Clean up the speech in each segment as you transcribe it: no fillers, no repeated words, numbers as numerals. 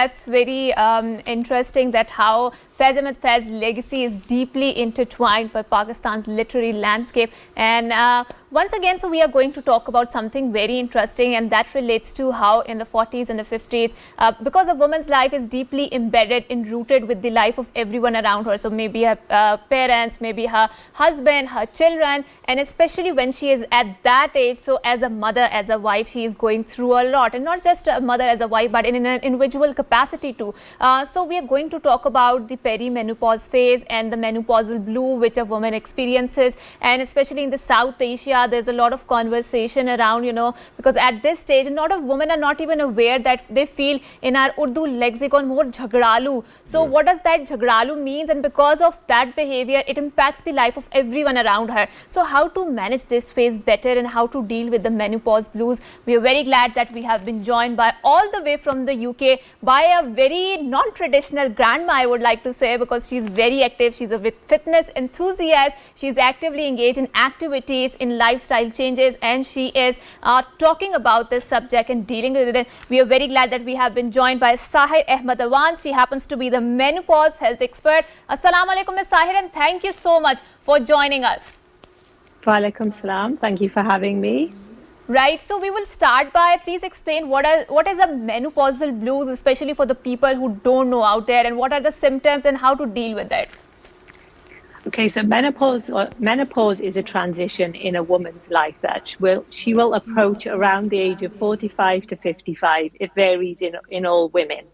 That's very interesting that how Faiz Ahmed Faiz's legacy is deeply intertwined with Pakistan's literary landscape. And once again, so we are going to talk about something very interesting, and that relates to how in the 40s and the 50s, because a woman's life is deeply embedded and rooted with the life of everyone around her. So maybe her parents, maybe her husband, her children, and especially when she is at that age, so as a mother, as a wife, she is going through a lot, and not just a mother as a wife, but in an individual capacity too. So we are going to talk about the perimenopause phase and the menopausal blue which a woman experiences, and especially in the South Asia, there's a lot of conversation around, because at this stage, a lot of women are not even aware that they feel, in our Urdu lexicon, more jhagralu. So what does that jhagralu means? And because of that behavior, it impacts the life of everyone around her. So how to manage this phase better and how to deal with the menopause blues? We are very glad that we have been joined by all the way from the UK by a very non-traditional grandma, I would like to say, because she's very active. She's a fitness enthusiast. She's actively engaged in activities, in lifestyle changes, and she is talking about this subject and dealing with it. We are very glad that we have been joined by Sahir Ahmed Awan. She happens to be the menopause health expert. Assalamu alaikum, Ms. Sahir, and thank you so much for joining us. Wa alaikum salam. Thank you for having me. Right, so we will start by, please explain what is a menopausal blues, especially for the people who don't know out there, and what are the symptoms and how to deal with it. Okay, so menopause is a transition in a woman's life that she will approach around the age of 45 to 55. It varies in all women.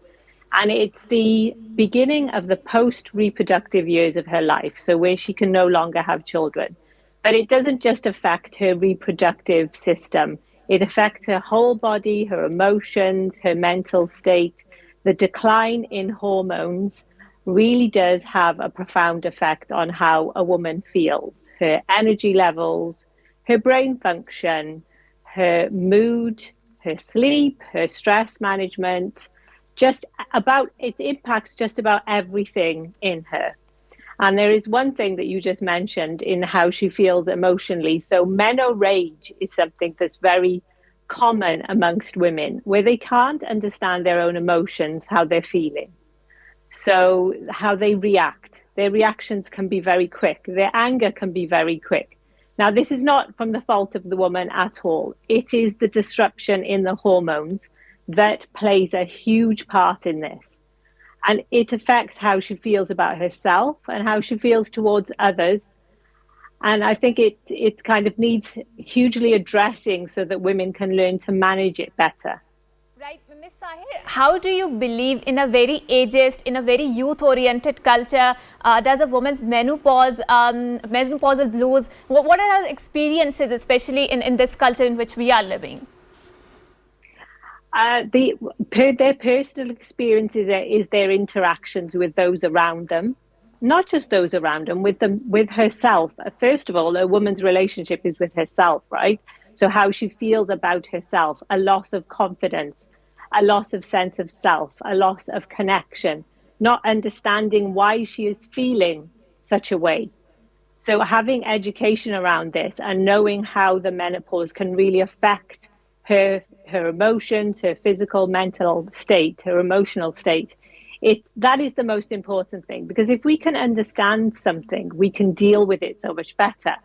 And it's the beginning of the post-reproductive years of her life, so where she can no longer have children. But it doesn't just affect her reproductive system. It affects her whole body, her emotions, her mental state. The decline in hormones really does have a profound effect on how a woman feels. Her energy levels, her brain function, her mood, her sleep, her stress management, it impacts just about everything in her. And there is one thing that you just mentioned in how she feels emotionally. So menorage is something that's very common amongst women, where they can't understand their own emotions, how they're feeling. So how they react. Their reactions can be very quick. Their anger can be very quick. Now, this is not from the fault of the woman at all. It is the disruption in the hormones that plays a huge part in this. And it affects how she feels about herself and how she feels towards others. And I think it kind of needs hugely addressing so that women can learn to manage it better. Right, Ms. Sahir, how do you believe in a very ageist, in a very youth-oriented culture, does a woman's menopausal blues, what are her experiences, especially in this culture in which we are living? Their personal experiences is their interactions with those around them, not just those around them, with herself. First of all, a woman's relationship is with herself, right? So how she feels about herself, a loss of confidence, a loss of sense of self, a loss of connection, not understanding why she is feeling such a way. So having education around this and knowing how the menopause can really affect her emotions, her physical, mental state, her emotional state. That is the most important thing, because if we can understand something, we can deal with it so much better.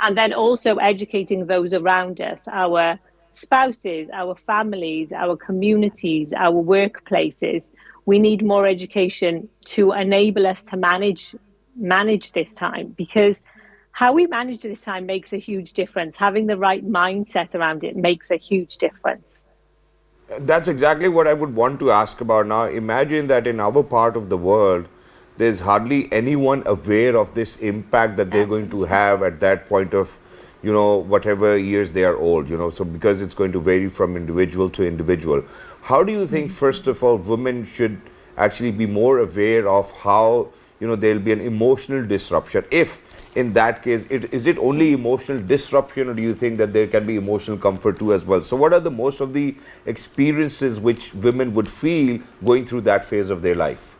And then also educating those around us, our spouses, our families, our communities, our workplaces. We need more education to enable us to manage this time, because how we manage this time makes a huge difference. Having the right mindset around it makes a huge difference. That's exactly what I would want to ask about now. Imagine that in our part of the world, there's hardly anyone aware of this impact that they're going to have at that point of, whatever years they are old, so because it's going to vary from individual to individual. How do you think, first of all, women should actually be more aware of how, there'll be an emotional disruption? If in that case, is it only emotional disruption, or do you think that there can be emotional comfort too as well? So what are the most of the experiences which women would feel going through that phase of their life?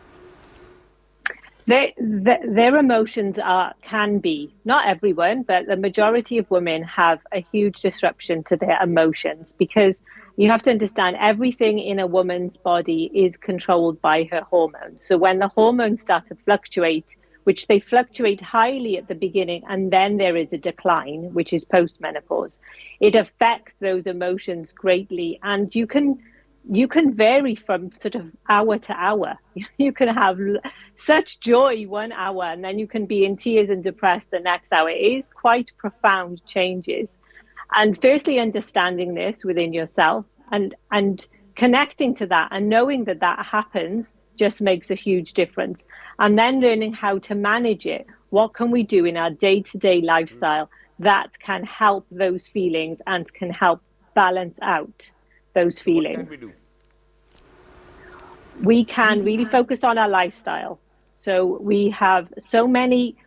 Their emotions can be, not everyone, but the majority of women have a huge disruption to their emotions, because You have to understand everything in a woman's body is controlled by her hormones. So when the hormones start to fluctuate, which they fluctuate highly at the beginning, and then there is a decline, which is postmenopause, it affects those emotions greatly. And you can vary from sort of hour to hour. You can have such joy 1 hour, and then you can be in tears and depressed the next hour. It is quite profound changes. And firstly, understanding this within yourself and connecting to that and knowing that that happens just makes a huge difference. And then learning how to manage it. What can we do in our day-to-day lifestyle that can help those feelings and can help balance out those feelings? What can we do? We can really focus on our lifestyle. So we have so many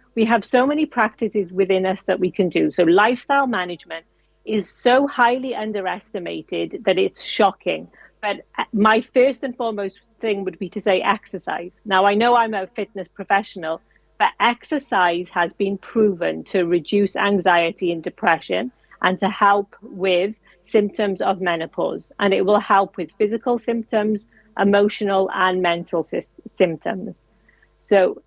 practices within us that we can do. So lifestyle management is so highly underestimated that it's shocking. But my first and foremost thing would be to say exercise. Now, I know I'm a fitness professional, but exercise has been proven to reduce anxiety and depression and to help with symptoms of menopause. And it will help with physical symptoms, emotional and mental symptoms. So,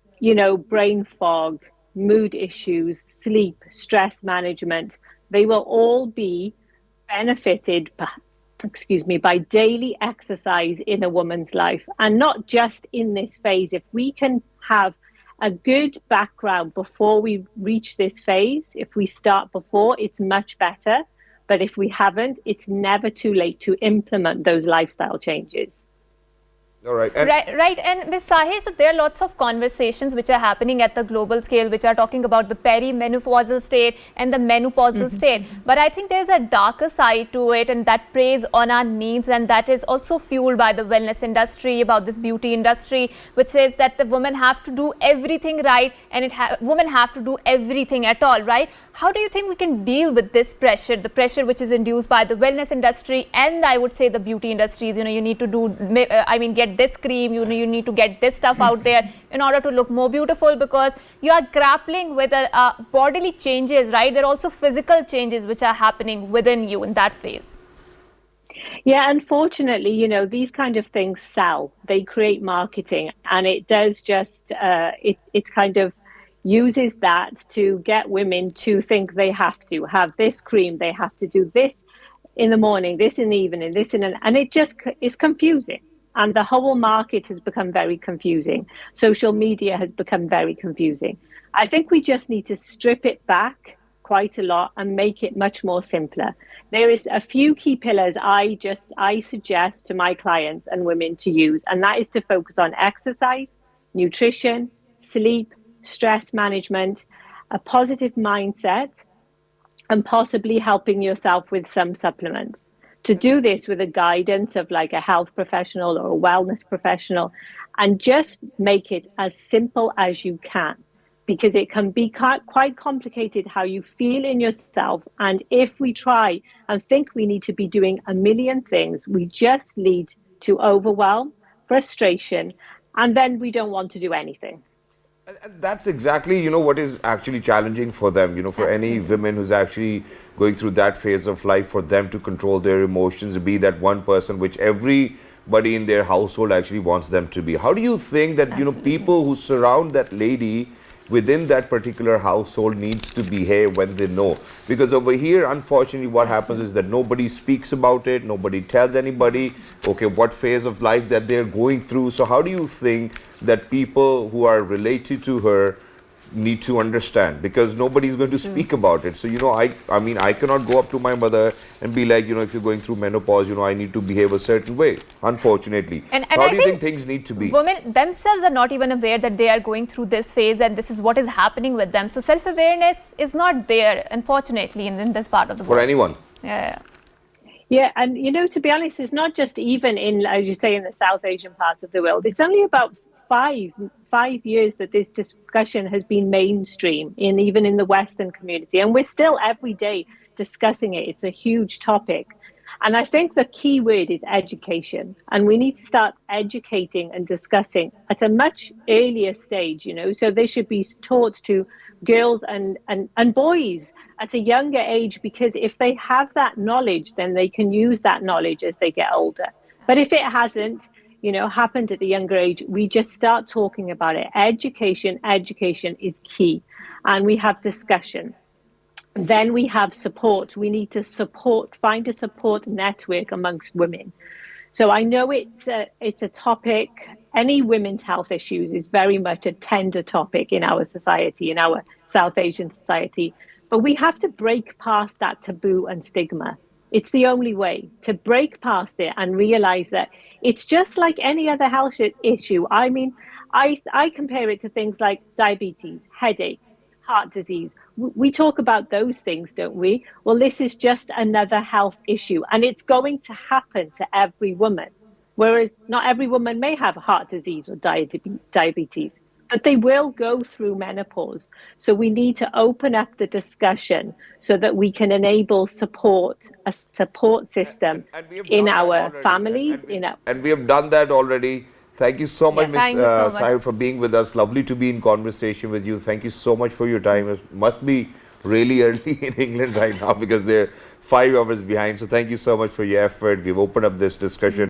brain fog, mood issues, sleep, stress management, they will all be benefited by daily exercise in a woman's life, and not just in this phase. If we can have a good background before we reach this phase, if we start before, it's much better. But if we haven't, it's never too late to implement those lifestyle changes. All right. Right. And Ms. Sahir, so there are lots of conversations which are happening at the global scale, which are talking about the perimenopausal state and the menopausal state. But I think there's a darker side to it, and that preys on our needs, and that is also fueled by the wellness industry, about this beauty industry, which says that the women have to do everything right, and women have to do everything at all, right? How do you think we can deal with this pressure, the pressure which is induced by the wellness industry and I would say the beauty industries? You need to do, get this cream, you need to get this stuff out there in order to look more beautiful, because you are grappling with bodily changes, right? There are also physical changes which are happening within you in that phase. Yeah, unfortunately, these kind of things sell. They create marketing, and it does just, it kind of uses that to get women to think they have to have this cream, they have to do this in the morning, this in the evening, and it just is confusing. And the whole market has become very confusing. Social media has become very confusing. I think we just need to strip it back quite a lot and make it much more simpler. There is a few key pillars I suggest to my clients and women to use, and that is to focus on exercise, nutrition, sleep, stress management, a positive mindset, and possibly helping yourself with some supplements. To do this with a guidance of like a health professional or a wellness professional, and just make it as simple as you can, because it can be quite complicated how you feel in yourself. And if we try and think we need to be doing a million things, we just lead to overwhelm, frustration, and then we don't want to do anything. And that's exactly, what is actually challenging for them, for Absolutely. any women who's actually going through that phase of life, for them to control their emotions, be that one person which everybody in their household actually wants them to be. How do you think that, people who surround that lady within that particular household needs to behave when they know? Because over here, unfortunately, what happens is that nobody speaks about it, nobody tells anybody, okay, what phase of life that they're going through. So how do you think that people who are related to her need to understand? Because nobody's going to speak about it. So, I cannot go up to my mother and be like, if you're going through menopause, I need to behave a certain way, unfortunately. And how I do you think things need to be? Women themselves are not even aware that they are going through this phase and this is what is happening with them. So self-awareness is not there, unfortunately, in this part of the world. For anyone. Yeah. Yeah, and to be honest, it's not just even in, as you say, in the South Asian parts of the world. It's only about five years that this discussion has been mainstream even in the Western community, and we're still every day discussing it. It's a huge topic, and I think the key word is education, and we need to start educating and discussing at a much earlier stage. So they should be taught to girls and boys at a younger age, because if they have that knowledge, then they can use that knowledge as they get older. But if it hasn't, happened at a younger age, we just start talking about it. Education is key. And we have discussion. Then we have support. We need to find a support network amongst women. So I know it's a topic. Any women's health issues is very much a tender topic in our society, in our South Asian society. But we have to break past that taboo and stigma. It's the only way to break past it and realize that it's just like any other health issue. I mean, I compare it to things like diabetes, headache, heart disease. We talk about those things, don't we? Well, this is just another health issue, and it's going to happen to every woman. Whereas not every woman may have heart disease or diabetes, but they will go through menopause. So we need to open up the discussion so that we can enable a support system in our families. And we have done that already. Thank you so much, Ms. Sahib, for being with us. Lovely to be in conversation with you. Thank you so much for your time. It must be really early in England right now because they're 5 hours behind. So thank you so much for your effort. We've opened up this discussion.